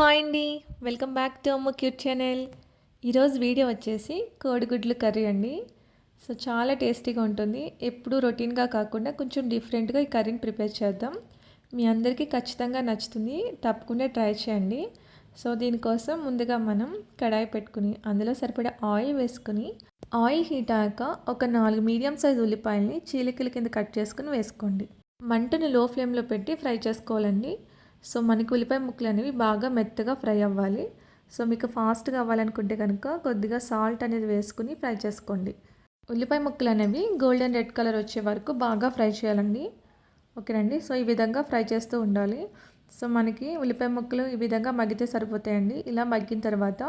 Hi అండి. Welcome back to అమ్మ cute channel. ఈరోజు వీడియో వచ్చేసి కోడిగుడ్లు కర్రీ అండి. సో చాలా టేస్టీగా ఉంటుంది. ఎప్పుడూ రొటీన్గా కాకుండా కొంచెం డిఫరెంట్గా ఈ కర్రీని ప్రిపేర్ చేద్దాం. మీ అందరికీ ఖచ్చితంగా నచ్చుతుంది. తప్పకుండా ట్రై చేయండి. సో దీనికోసం ముందుగా మనం కడాయి పెట్టుకుని అందులో సరిపడా ఆయిల్ వేసుకుని ఆయిల్ హీట్ అయ్యాక ఒక 4 మీడియం సైజ్ ఉల్లిపాయల్ని చీలికల కింద కట్ చేసుకుని వేసుకోండి. మంటను లో ఫ్లేమ్లో పెట్టి ఫ్రై చేసుకోవాలండి. సో మనకి ఉల్లిపాయ ముక్కలు అనేవి బాగా మెత్తగా ఫ్రై అవ్వాలి. సో మీకు ఫాస్ట్గా అవ్వాలనుకుంటే కనుక కొద్దిగా సాల్ట్ అనేది వేసుకుని ఫ్రై చేసుకోండి. ఉల్లిపాయ ముక్కలు అనేవి గోల్డెన్ రెడ్ కలర్ వచ్చే వరకు బాగా ఫ్రై చేయాలండి. ఓకేనండి. సో ఈ విధంగా ఫ్రై చేస్తూ ఉండాలి. సో మనకి ఉల్లిపాయ ముక్కలు ఈ విధంగా మగ్గితే సరిపోతాయండి. ఇలా మగ్గిన తర్వాత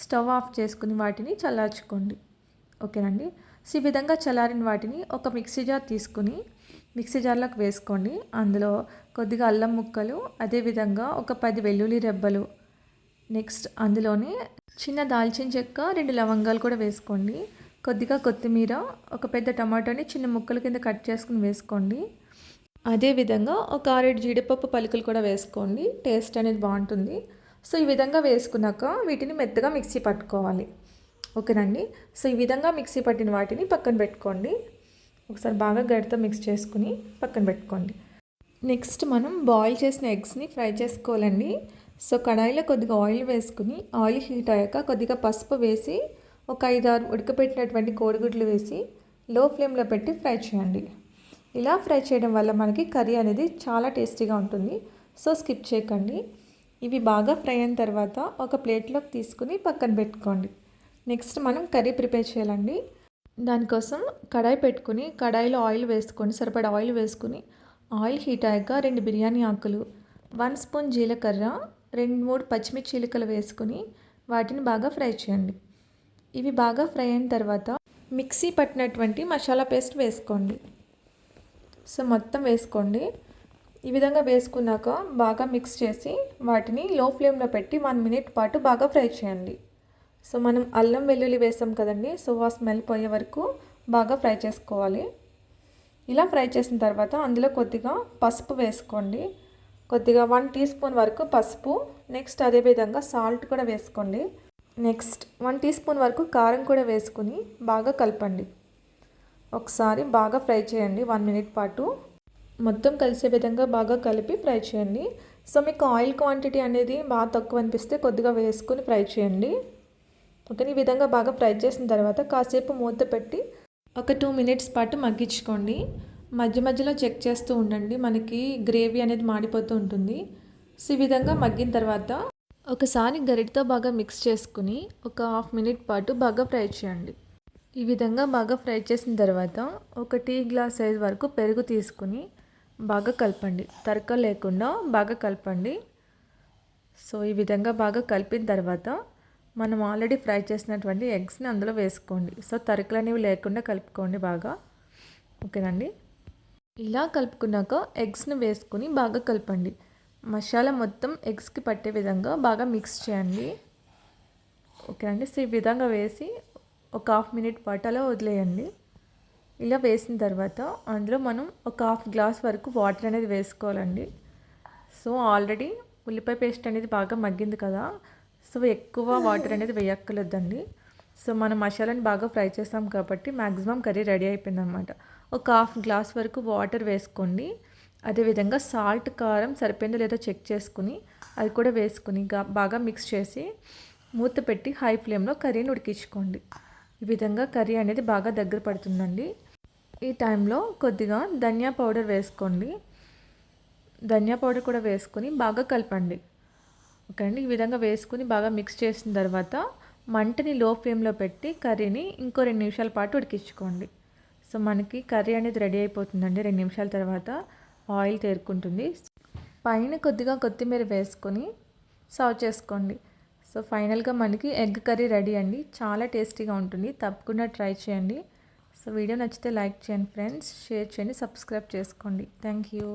స్టవ్ ఆఫ్ చేసుకుని వాటిని చల్లార్చుకోండి. ఓకేనండి. సో ఈ విధంగా చల్లారిన వాటిని ఒక మిక్సీ జార్ తీసుకుని మిక్సీ జార్లోకి వేసుకోండి. అందులో కొద్దిగా అల్లం ముక్కలు, అదేవిధంగా ఒక 10 వెల్లుల్లి రెబ్బలు, నెక్స్ట్ అందులోనే చిన్న దాల్చిన చెక్క, 2 లవంగాలు కూడా వేసుకోండి. కొద్దిగా కొత్తిమీర, ఒక పెద్ద టమాటోని చిన్న ముక్కల కింద కట్ చేసుకుని వేసుకోండి. అదేవిధంగా ఒక 6 జీడిపప్పు పలుకులు కూడా వేసుకోండి. టేస్ట్ అనేది బాగుంటుంది. సో ఈ విధంగా వేసుకున్నాక వీటిని మెత్తగా మిక్సీ పట్టుకోవాలి. ఓకేనండి. సో ఈ విధంగా మిక్సీ పట్టిన వాటిని పక్కన పెట్టుకోండి. ఒకసారి బాగా గరిటతో మిక్స్ చేసుకుని పక్కన పెట్టుకోండి. నెక్స్ట్ మనం బాయిల్ చేసిన ఎగ్స్ని ఫ్రై చేసుకోవాలండి. సో కడాయిలో కొద్దిగా ఆయిల్ వేసుకుని ఆయిల్ హీట్ అయ్యాక కొద్దిగా పసుపు వేసి ఒక 5-6 ఉడకపెట్టినటువంటి కోడిగుడ్లు వేసి లో ఫ్లేమ్లో పెట్టి ఫ్రై చేయండి. ఇలా ఫ్రై చేయడం వల్ల మనకి కర్రీ అనేది చాలా టేస్టీగా ఉంటుంది. సో స్కిప్ చేయకండి. ఇవి బాగా ఫ్రై అయిన తర్వాత ఒక ప్లేట్లోకి తీసుకుని పక్కన పెట్టుకోండి. నెక్స్ట్ మనం కర్రీ ప్రిపేర్ చేయాలండి. దానికోసం కడాయి పెట్టుకుని కడాయిలో ఆయిల్ వేసుకొని సరిపడా ఆయిల్ వేసుకుని ఆయిల్ హీట్ అయ్యాక 2 బిర్యానీ ఆకులు, 1 స్పూన్ జీలకర్ర, 2-3 పచ్చిమిర్చి చీలికలు వేసుకుని వాటిని బాగా ఫ్రై చేయండి. ఇవి బాగా ఫ్రై అయిన తర్వాత మిక్సీ పట్టినటువంటి మసాలా పేస్ట్ వేసుకోండి. సో మొత్తం వేసుకోండి. ఈ విధంగా వేసుకున్నాక బాగా మిక్స్ చేసి వాటిని లో ఫ్లేమ్లో పెట్టి 1 మినిట్ పాటు బాగా ఫ్రై చేయండి. సో మనం అల్లం వెల్లుల్లి వేసాం కదండి. సో ఆ స్మెల్ పోయే వరకు బాగా ఫ్రై చేసుకోవాలి. ఇలా ఫ్రై చేసిన తర్వాత అందులో కొద్దిగా పసుపు వేసుకోండి. కొద్దిగా 1 టీ స్పూన్ వరకు పసుపు, నెక్స్ట్ అదేవిధంగా సాల్ట్ కూడా వేసుకోండి. నెక్స్ట్ 1 టీ స్పూన్ వరకు కారం కూడా వేసుకుని బాగా కలపండి. ఒకసారి బాగా ఫ్రై చేయండి 1 మినిట్ పాటు. మొత్తం కలిసే విధంగా బాగా కలిపి ఫ్రై చేయండి. సో మీకు ఆయిల్ క్వాంటిటీ అనేది బాగా తక్కువ అనిపిస్తే కొద్దిగా వేసుకుని ఫ్రై చేయండి. ఓకే. ఈ విధంగా బాగా ఫ్రై చేసిన తర్వాత కాసేపు మూత పెట్టి ఒక 2 మినిట్స్ పాటు మగ్గించుకోండి. మధ్య మధ్యలో చెక్ చేస్తూ ఉండండి. మనకి గ్రేవీ అనేది మాడిపోతూ ఉంటుంది. సో ఈ విధంగా మగ్గిన తర్వాత ఒకసారి గరిటతో బాగా మిక్స్ చేసుకుని ఒక 1/2 మినిట్ పాటు బాగా ఫ్రై చేయండి. ఈ విధంగా బాగా ఫ్రై చేసిన తర్వాత ఒక టీ గ్లాస్ సైజ్ వరకు పెరుగు తీసుకుని బాగా కలపండి. తరక లేకుండా బాగా కలపండి. సో ఈ విధంగా బాగా కలిపిన తర్వాత మనం ఆల్రెడీ ఫ్రై చేసినటువంటి ఎగ్స్ని అందులో వేసుకోండి. సో తరుకులు అనేవి లేకుండా కలుపుకోండి బాగా. ఓకేనండి. ఇలా కలుపుకున్నాక ఎగ్స్ని వేసుకుని బాగా కలపండి. మసాలా మొత్తం ఎగ్స్కి పట్టే విధంగా బాగా మిక్స్ చేయండి. ఓకేనండి. సో ఈ విధంగా వేసి ఒక 1/2 మినిట్ పాటు అలా వదిలేయండి. ఇలా వేసిన తర్వాత అందులో మనం ఒక 1/2 గ్లాస్ వరకు వాటర్ అనేది వేసుకోవాలండి. సో ఆల్రెడీ ఉల్లిపాయ పేస్ట్ అనేది బాగా మగ్గింది కదా. సో ఎక్కువ వాటర్ అనేది వేయక్కర్లేదండి. సో మనం మసాలాని బాగా ఫ్రై చేసాం కాబట్టి మ్యాక్సిమం కర్రీ రెడీ అయిపోయింది అనమాట. ఒక 1/2 గ్లాస్ వరకు వాటర్ వేసుకోండి. అదేవిధంగా సాల్ట్, కారం సరిపోయిందో లేదో చెక్ చేసుకుని అది కూడా వేసుకుని బాగా మిక్స్ చేసి మూత పెట్టి హై ఫ్లేమ్లో కర్రీని ఉడికించుకోండి. ఈ విధంగా కర్రీ అనేది బాగా దగ్గర పడుతుందండి. ఈ టైంలో కొద్దిగా ధనియా పౌడర్ వేసుకోండి. ధనియా పౌడర్ కూడా వేసుకొని బాగా కలపండి. ఓకే అండి. ఈ విధంగా వేసుకుని బాగా మిక్స్ చేసిన తర్వాత మంటని లో ఫ్లేమ్లో పెట్టి కర్రీని ఇంకో 2 నిమిషాల పాటు ఉడికించుకోండి. సో మనకి కర్రీ అనేది రెడీ అయిపోతుందండి. 2 నిమిషాల తర్వాత ఆయిల్ తేరుకుంటుంది. పైన కొద్దిగా కొత్తిమీర వేసుకొని సర్వ్ చేసుకోండి. సో ఫైనల్గా మనకి ఎగ్ కర్రీ రెడీ అండి. చాలా టేస్టీగా ఉంటుంది. తప్పకుండా ట్రై చేయండి. సో వీడియో నచ్చితే లైక్ చేయండి ఫ్రెండ్స్, షేర్ చేయండి, సబ్స్క్రైబ్ చేసుకోండి. Thank you.